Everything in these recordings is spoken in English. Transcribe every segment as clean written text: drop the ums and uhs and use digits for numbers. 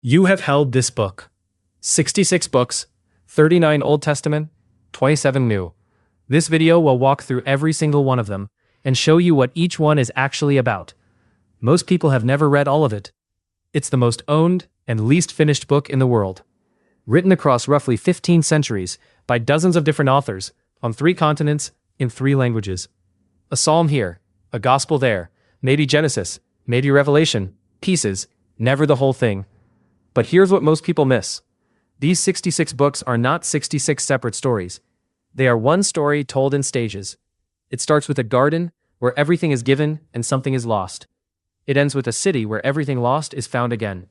You have held this book. 66 books, 39 Old Testament, 27 New. This video will walk through every single one of them and show you what each one is actually about. Most people have never read all of it. It's the most owned and least finished book in the world. Written across roughly 15 centuries by dozens of different authors, on 3 continents, in 3 languages. A psalm here, a gospel there, maybe Genesis, maybe Revelation, pieces, never the whole thing. But here's what most people miss. These 66 books are not 66 separate stories. They are one story told in stages. It starts with a garden, where everything is given and something is lost. It ends with a city where everything lost is found again.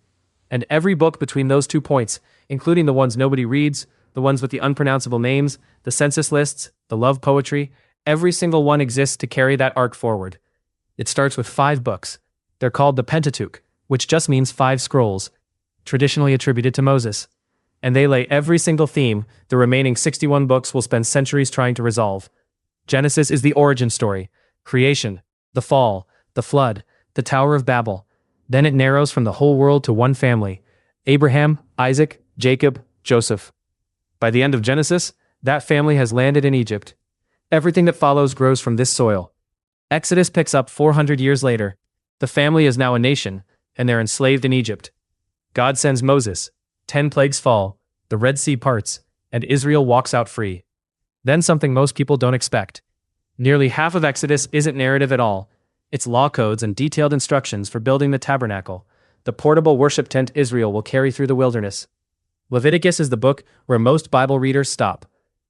And every book between those 2 points, including the ones nobody reads, the ones with the unpronounceable names, the census lists, the love poetry, every single one exists to carry that arc forward. It starts with 5 books. They're called the Pentateuch, which just means 5 scrolls, traditionally attributed to Moses. And they lay every single theme the remaining 61 books will spend centuries trying to resolve. Genesis is the origin story, creation, the fall, the flood, the Tower of Babel. Then it narrows from the whole world to one family, Abraham, Isaac, Jacob, Joseph. By the end of Genesis, that family has landed in Egypt. Everything that follows grows from this soil. Exodus picks up 400 years later. The family is now a nation, and they're enslaved in Egypt. God sends Moses. 10 plagues fall, the Red Sea parts, and Israel walks out free. Then something most people don't expect. Nearly half of Exodus isn't narrative at all. It's law codes and detailed instructions for building the tabernacle, the portable worship tent Israel will carry through the wilderness. Leviticus is the book where most Bible readers stop.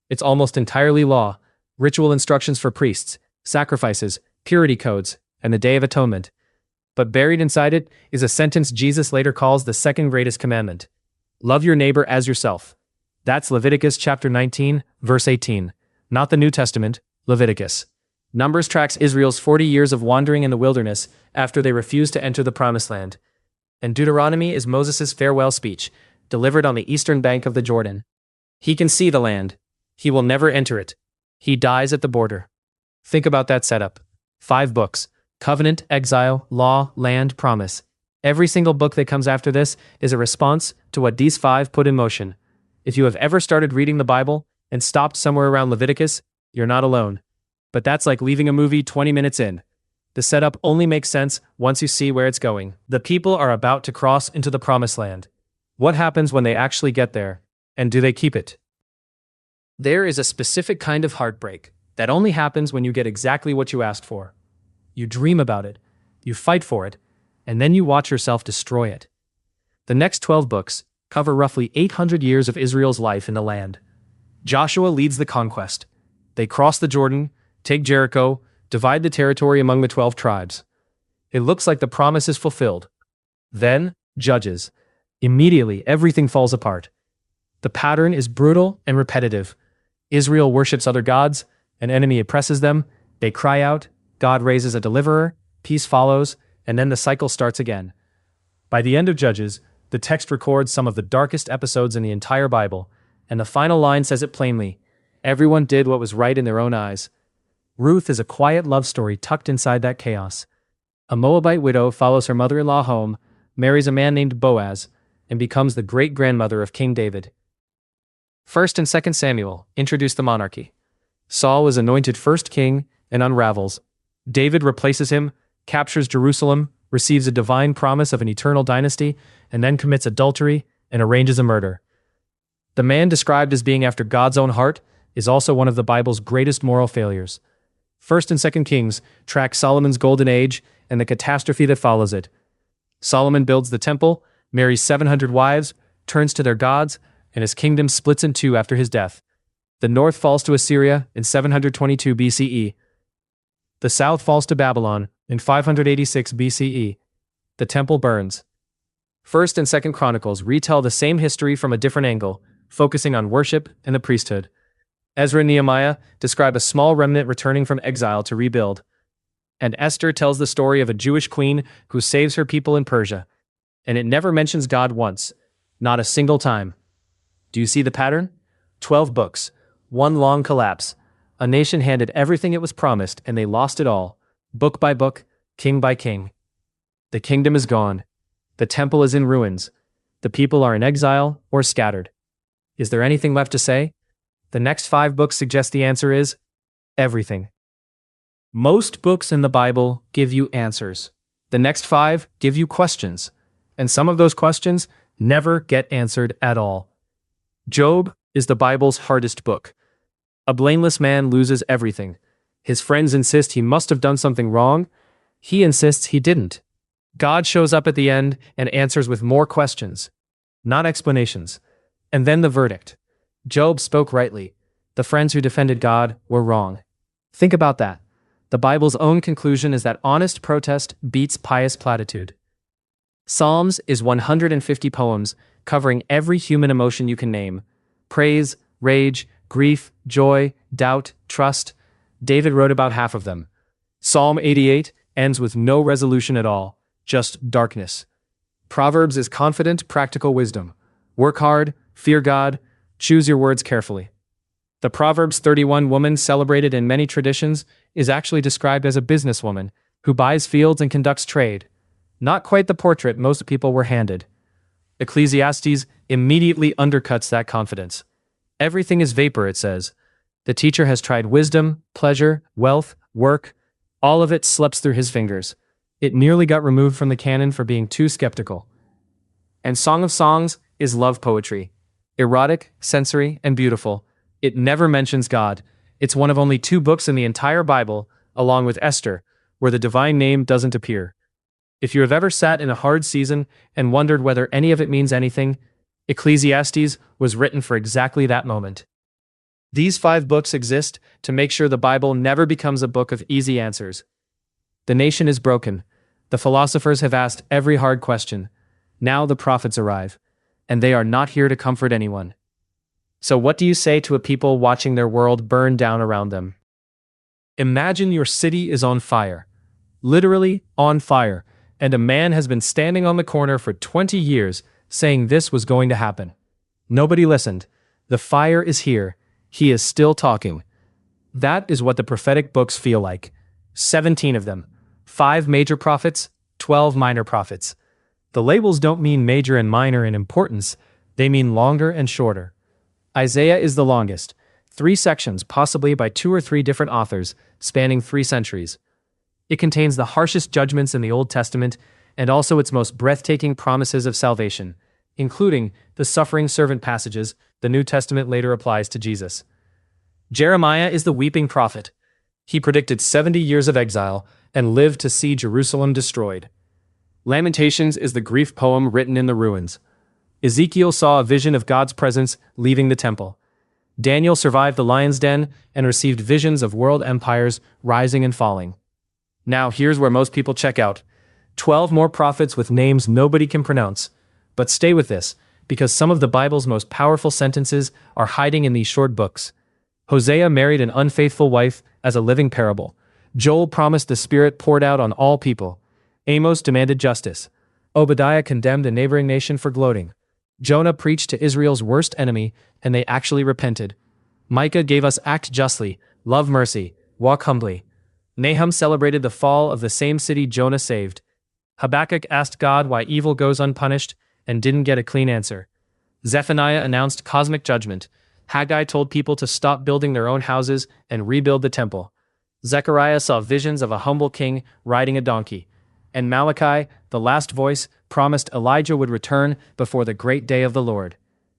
It's almost entirely law, ritual instructions for priests, sacrifices, purity codes, and the Day of Atonement. But buried inside it is a sentence Jesus later calls the second greatest commandment. Love your neighbor as yourself. That's Leviticus chapter 19, verse 18. Not the New Testament, Leviticus. Numbers tracks Israel's 40 years of wandering in the wilderness after they refused to enter the Promised Land. And Deuteronomy is Moses' farewell speech, delivered on the eastern bank of the Jordan. He can see the land. He will never enter it. He dies at the border. Think about that setup. 5 books. Covenant, exile, law, land, promise. Every single book that comes after this is a response to what these 5 put in motion. If you have ever started reading the Bible and stopped somewhere around Leviticus, you're not alone. But that's like leaving a movie 20 minutes in. The setup only makes sense once you see where it's going. The people are about to cross into the Promised Land. What happens when they actually get there? And do they keep it? There is a specific kind of heartbreak that only happens when you get exactly what you asked for. You dream about it, you fight for it, and then you watch yourself destroy it. The next 12 books cover roughly 800 years of Israel's life in the land. Joshua leads the conquest. They cross the Jordan, take Jericho, divide the territory among the 12 tribes. It looks like the promise is fulfilled. Then, Judges. Immediately, everything falls apart. The pattern is brutal and repetitive. Israel worships other gods, an enemy oppresses them, they cry out, God raises a deliverer, peace follows, and then the cycle starts again. By the end of Judges, the text records some of the darkest episodes in the entire Bible, and the final line says it plainly: everyone did what was right in their own eyes. Ruth is a quiet love story tucked inside that chaos. A Moabite widow follows her mother-in-law home, marries a man named Boaz, and becomes the great-grandmother of King David. 1st and 2nd Samuel introduce the monarchy. Saul is anointed first king and unravels. David replaces him, captures Jerusalem, receives a divine promise of an eternal dynasty, and then commits adultery and arranges a murder. The man described as being after God's own heart is also one of the Bible's greatest moral failures. 1st and 2nd Kings track Solomon's golden age and the catastrophe that follows it. Solomon builds the temple, marries 700 wives, turns to their gods, and his kingdom splits in 2 after his death. The north falls to Assyria in 722 BCE. The south falls to Babylon in 586 BCE. The temple burns. 1st and 2nd Chronicles retell the same history from a different angle, focusing on worship and the priesthood. Ezra and Nehemiah describe a small remnant returning from exile to rebuild. And Esther tells the story of a Jewish queen who saves her people in Persia. And it never mentions God once, not a single time. Do you see the pattern? 12 books, one long collapse. A nation handed everything it was promised and they lost it all, book by book, king by king. The kingdom is gone. The temple is in ruins. The people are in exile or scattered. Is there anything left to say? The next 5 books suggest the answer is everything. Most books in the Bible give you answers. The next 5 give you questions. And some of those questions never get answered at all. Job is the Bible's hardest book. A blameless man loses everything. His friends insist he must have done something wrong. He insists he didn't. God shows up at the end and answers with more questions, not explanations. And then the verdict. Job spoke rightly. The friends who defended God were wrong. Think about that. The Bible's own conclusion is that honest protest beats pious platitude. Psalms is 150 poems covering every human emotion you can name. Praise, rage, grief, joy, doubt, trust. David wrote about half of them. Psalm 88 ends with no resolution at all, just darkness. Proverbs is confident, practical wisdom. Work hard, fear God, choose your words carefully. The Proverbs 31 woman celebrated in many traditions is actually described as a businesswoman who buys fields and conducts trade. Not quite the portrait most people were handed. Ecclesiastes immediately undercuts that confidence. Everything is vapor, it says. The teacher has tried wisdom, pleasure, wealth, work. All of it slips through his fingers. It nearly got removed from the canon for being too skeptical. And Song of Songs is love poetry. Erotic, sensory, and beautiful. It never mentions God. It's one of only 2 books in the entire Bible, along with Esther, where the divine name doesn't appear. If you have ever sat in a hard season and wondered whether any of it means anything, Ecclesiastes was written for exactly that moment. These 5 books exist to make sure the Bible never becomes a book of easy answers. The nation is broken. The philosophers have asked every hard question. Now the prophets arrive, and they are not here to comfort anyone. So what do you say to a people watching their world burn down around them? Imagine your city is on fire. Literally on fire, and a man has been standing on the corner for 20 years saying this was going to happen. Nobody listened. The fire is here. He is still talking. That is what the prophetic books feel like. 17 of them. 5 major prophets, 12 minor prophets. The labels don't mean major and minor in importance. They mean longer and shorter. Isaiah is the longest. 3 sections, possibly by 2 or 3 different authors, spanning 3 centuries. It contains the harshest judgments in the Old Testament and also its most breathtaking promises of salvation, including the suffering servant passages the New Testament later applies to Jesus. Jeremiah is the weeping prophet. He predicted 70 years of exile and lived to see Jerusalem destroyed. Lamentations is the grief poem written in the ruins. Ezekiel saw a vision of God's presence leaving the temple. Daniel survived the lion's den and received visions of world empires rising and falling. Now here's where most people check out. 12 more prophets with names nobody can pronounce. But stay with this, because some of the Bible's most powerful sentences are hiding in these short books. Hosea married an unfaithful wife as a living parable. Joel promised the Spirit poured out on all people. Amos demanded justice. Obadiah condemned a neighboring nation for gloating. Jonah preached to Israel's worst enemy, and they actually repented. Micah gave us act justly, love mercy, walk humbly. Nahum celebrated the fall of the same city Jonah saved. Habakkuk asked God why evil goes unpunished and didn't get a clean answer. Zephaniah announced cosmic judgment. Haggai told people to stop building their own houses and rebuild the temple. Zechariah saw visions of a humble king riding a donkey. And Malachi, the last voice, promised Elijah would return before the great day of the Lord.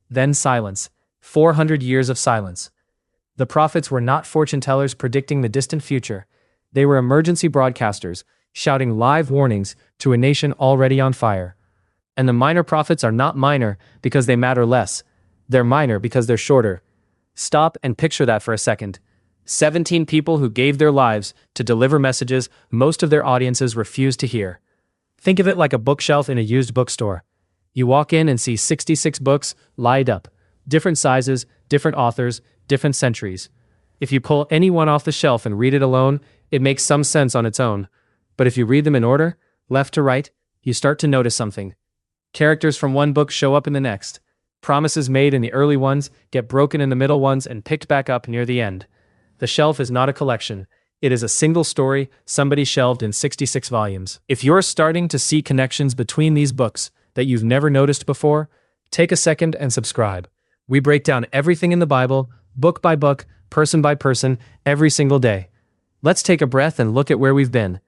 Then silence. 400 years of silence. The prophets were not fortune tellers predicting the distant future. They were emergency broadcasters, shouting live warnings to a nation already on fire. And the minor prophets are not minor because they matter less. They're minor because they're shorter. Stop and picture that for a second. 17 people who gave their lives to deliver messages most of their audiences refused to hear. Think of it like a bookshelf in a used bookstore. You walk in and see 66 books lined up. Different sizes, different authors, different centuries. If you pull any one off the shelf and read it alone, it makes some sense on its own. But if you read them in order, left to right, you start to notice something. Characters from one book show up in the next. Promises made in the early ones get broken in the middle ones and picked back up near the end. The shelf is not a collection. It is a single story somebody shelved in 66 volumes. If you're starting to see connections between these books that you've never noticed before, Take a second and subscribe. We break down everything in the Bible, book by book, person by person, every single day. Let's take a breath and look at where we've been.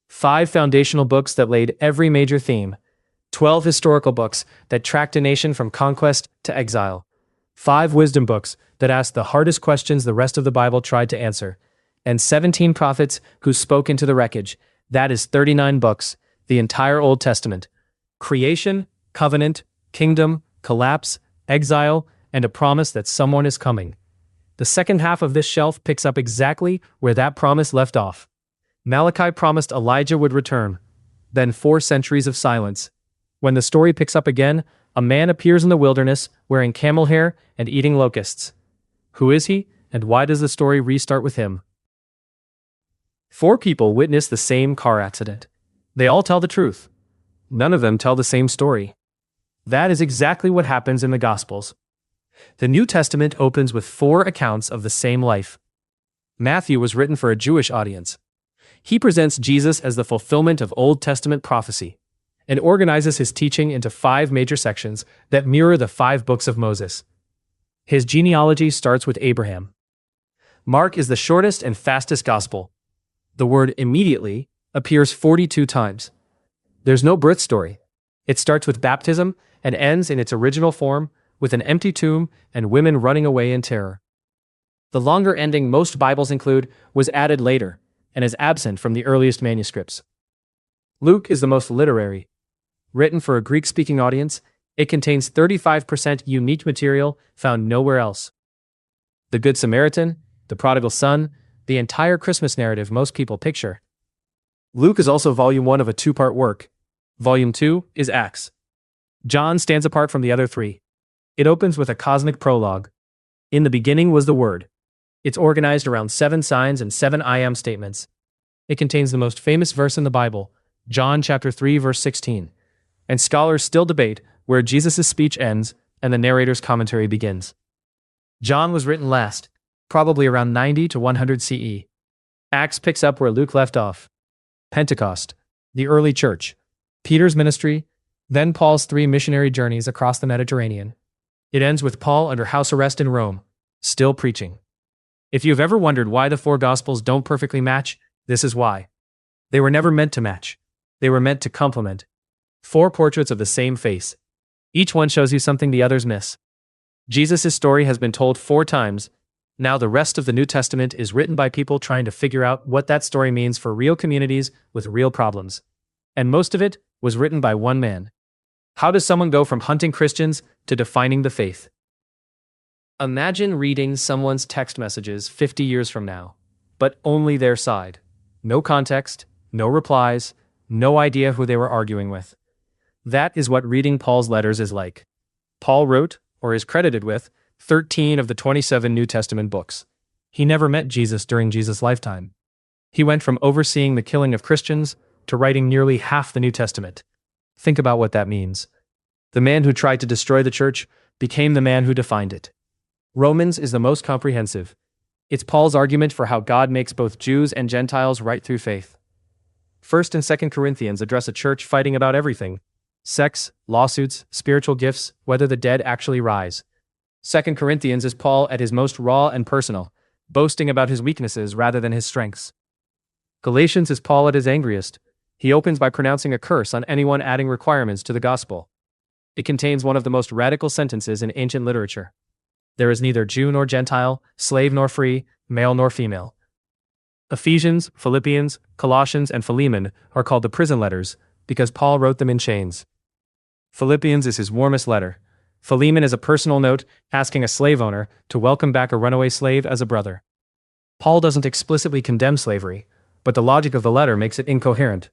5 foundational books that laid every major theme. 12 historical books that tracked a nation from conquest to exile. 5 wisdom books that asked the hardest questions the rest of the Bible tried to answer. And 17 prophets who spoke into the wreckage. That is 39 books, the entire Old Testament. Creation, covenant, kingdom, collapse, exile, and a promise that someone is coming. The second half of this shelf picks up exactly where that promise left off. Malachi promised Elijah would return. Then 4 centuries of silence. When the story picks up again, a man appears in the wilderness wearing camel hair and eating locusts. Who is he, and why does the story restart with him? 4 people witness the same car accident. They all tell the truth. None of them tell the same story. That is exactly what happens in the Gospels. The New Testament opens with 4 accounts of the same life. Matthew was written for a Jewish audience. He presents Jesus as the fulfillment of Old Testament prophecy, and organizes his teaching into 5 major sections that mirror the 5 books of Moses. His genealogy starts with Abraham. Mark is the shortest and fastest gospel. The word immediately appears 42 times. There's no birth story. It starts with baptism and ends in its original form with an empty tomb and women running away in terror. The longer ending most Bibles include was added later and is absent from the earliest manuscripts. Luke is the most literary. Written for a Greek-speaking audience, it contains 35% unique material found nowhere else. The Good Samaritan, the Prodigal Son, the entire Christmas narrative most people picture. Luke is also volume 1 of a 2-part work. Volume 2 is Acts. John stands apart from the other 3. It opens with a cosmic prologue. In the beginning was the Word. It's organized around 7 signs and 7 I am statements. It contains the most famous verse in the Bible, John chapter 3 verse 16. And scholars still debate where Jesus' speech ends and the narrator's commentary begins. John was written last, probably around 90 to 100 CE. Acts picks up where Luke left off. Pentecost, the early church, Peter's ministry, then Paul's 3 missionary journeys across the Mediterranean. It ends with Paul under house arrest in Rome, still preaching. If you've ever wondered why the 4 Gospels don't perfectly match, this is why. They were never meant to match. They were meant to complement. 4 portraits of the same face. Each one shows you something the others miss. Jesus' story has been told 4 times. Now the rest of the New Testament is written by people trying to figure out what that story means for real communities with real problems. And most of it was written by one man. How does someone go from hunting Christians to defining the faith? Imagine reading someone's text messages 50 years from now, but only their side. No context, no replies, no idea who they were arguing with. That is what reading Paul's letters is like. Paul wrote, or is credited with, 13 of the 27 New Testament books. He never met Jesus during Jesus' lifetime. He went from overseeing the killing of Christians to writing nearly half the New Testament. Think about what that means. The man who tried to destroy the church became the man who defined it. Romans is the most comprehensive. It's Paul's argument for how God makes both Jews and Gentiles right through faith. 1st and 2nd Corinthians address a church fighting about everything: sex, lawsuits, spiritual gifts, whether the dead actually rise. 2nd Corinthians is Paul at his most raw and personal, boasting about his weaknesses rather than his strengths. Galatians is Paul at his angriest. He opens by pronouncing a curse on anyone adding requirements to the gospel. It contains one of the most radical sentences in ancient literature. There is neither Jew nor Gentile, slave nor free, male nor female. Ephesians, Philippians, Colossians, and Philemon are called the prison letters because Paul wrote them in chains. Philippians is his warmest letter. Philemon is a personal note asking a slave owner to welcome back a runaway slave as a brother. Paul doesn't explicitly condemn slavery, but the logic of the letter makes it incoherent.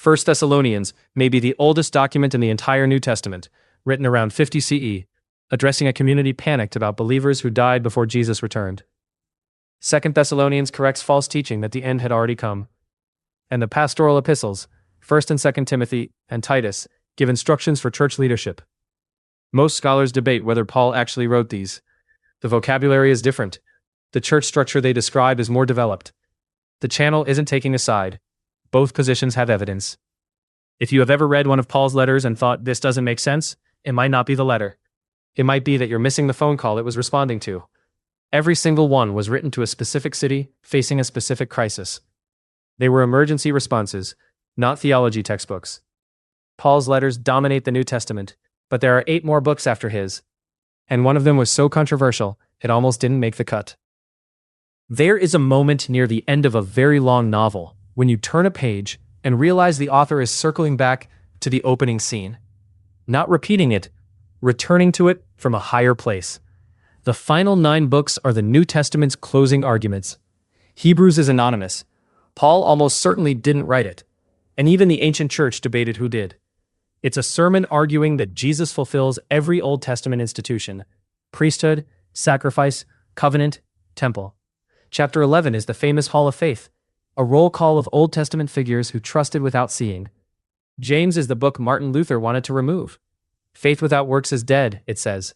1 Thessalonians may be the oldest document in the entire New Testament, written around 50 CE, addressing a community panicked about believers who died before Jesus returned. 2 Thessalonians corrects false teaching that the end had already come. And the pastoral epistles, 1 and 2 Timothy and Titus, give instructions for church leadership. Most scholars debate whether Paul actually wrote these. The vocabulary is different. The church structure they describe is more developed. The channel isn't taking a side. Both positions have evidence. If you have ever read one of Paul's letters and thought this doesn't make sense, It might not be the letter. It might be that you're missing the phone call it was responding to. Every single one was written to a specific city facing a specific crisis. They were emergency responses, not theology textbooks. Paul's letters dominate the New Testament, but there are 8 more books after his, and one of them was so controversial, it almost didn't make the cut. There is a moment near the end of a very long novel when you turn a page and realize the author is circling back to the opening scene. Not repeating it, returning to it from a higher place. The final 9 books are the New Testament's closing arguments. Hebrews is anonymous. Paul almost certainly didn't write it, and even the ancient church debated who did. It's a sermon arguing that Jesus fulfills every Old Testament institution: priesthood, sacrifice, covenant, temple. Chapter 11 is the famous Hall of Faith, a roll call of Old Testament figures who trusted without seeing. James is the book Martin Luther wanted to remove. Faith without works is dead, it says.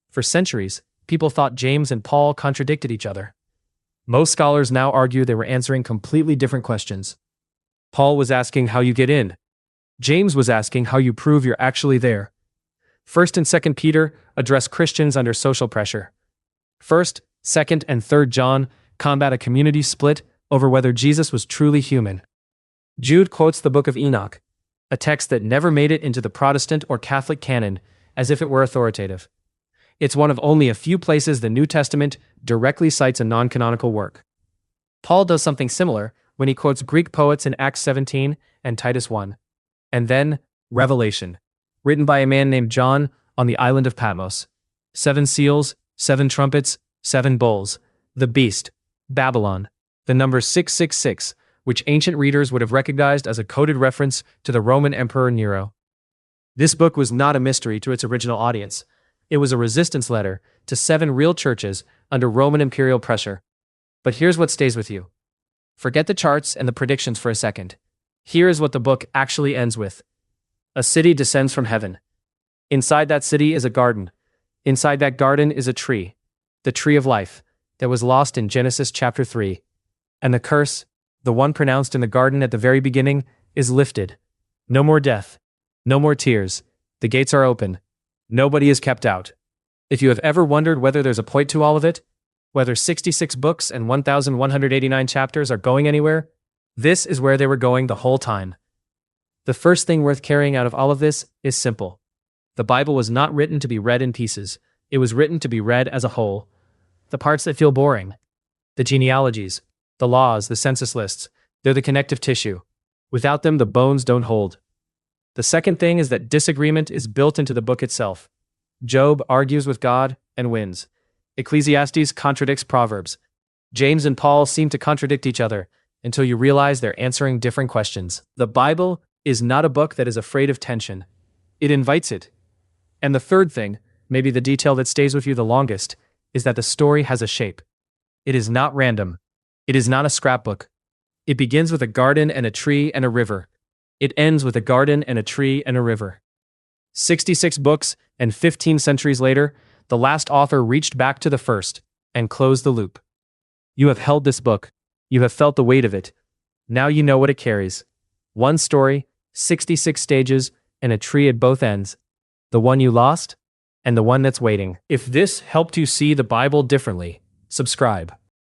For centuries, people thought James and Paul contradicted each other. Most scholars now argue they were answering completely different questions. Paul was asking how you get in. James was asking how you prove you're actually there. 1st and 2nd Peter address Christians under social pressure. 1st, 2nd, and 3rd John combat a community split over whether Jesus was truly human. Jude quotes the Book of Enoch, a text that never made it into the Protestant or Catholic canon, as if it were authoritative. It's one of only a few places the New Testament directly cites a non-canonical work. Paul does something similar when he quotes Greek poets in Acts 17 and Titus 1. And then, Revelation, written by a man named John on the island of Patmos. 7 seals, 7 trumpets, 7 bowls, the beast, Babylon, the number 666, which ancient readers would have recognized as a coded reference to the Roman Emperor Nero. This book was not a mystery to its original audience. It was a resistance letter to 7 real churches under Roman imperial pressure. But here's what stays with you. Forget the charts and the predictions for a second. Here is what the book actually ends with. A city descends from heaven. Inside that city is a garden. Inside that garden is a tree, the tree of life, that was lost in Genesis chapter 3. And the curse, the one pronounced in the garden at the very beginning, is lifted. No more death. No more tears. The gates are open. Nobody is kept out. If you have ever wondered whether there's a point to all of it, whether 66 books and 1,189 chapters are going anywhere, this is where they were going the whole time. The first thing worth carrying out of all of this is simple. The Bible was not written to be read in pieces. It was written to be read as a whole. The parts that feel boring, the genealogies, the laws, the census lists, they're the connective tissue. Without them, the bones don't hold. The second thing is that disagreement is built into the book itself. Job argues with God and wins. Ecclesiastes contradicts Proverbs. James and Paul seem to contradict each other until you realize they're answering different questions. The Bible is not a book that is afraid of tension. It invites it. And the third thing, maybe the detail that stays with you the longest, is that the story has a shape. It is not random. It is not a scrapbook. It begins with a garden and a tree and a river. It ends with a garden and a tree and a river. 66 books, and 15 centuries later, the last author reached back to the first and closed the loop. You have held this book. You have felt the weight of it. Now you know what it carries. One story, 66 stages, and a tree at both ends. The one you lost, and the one that's waiting. If this helped you see the Bible differently, subscribe.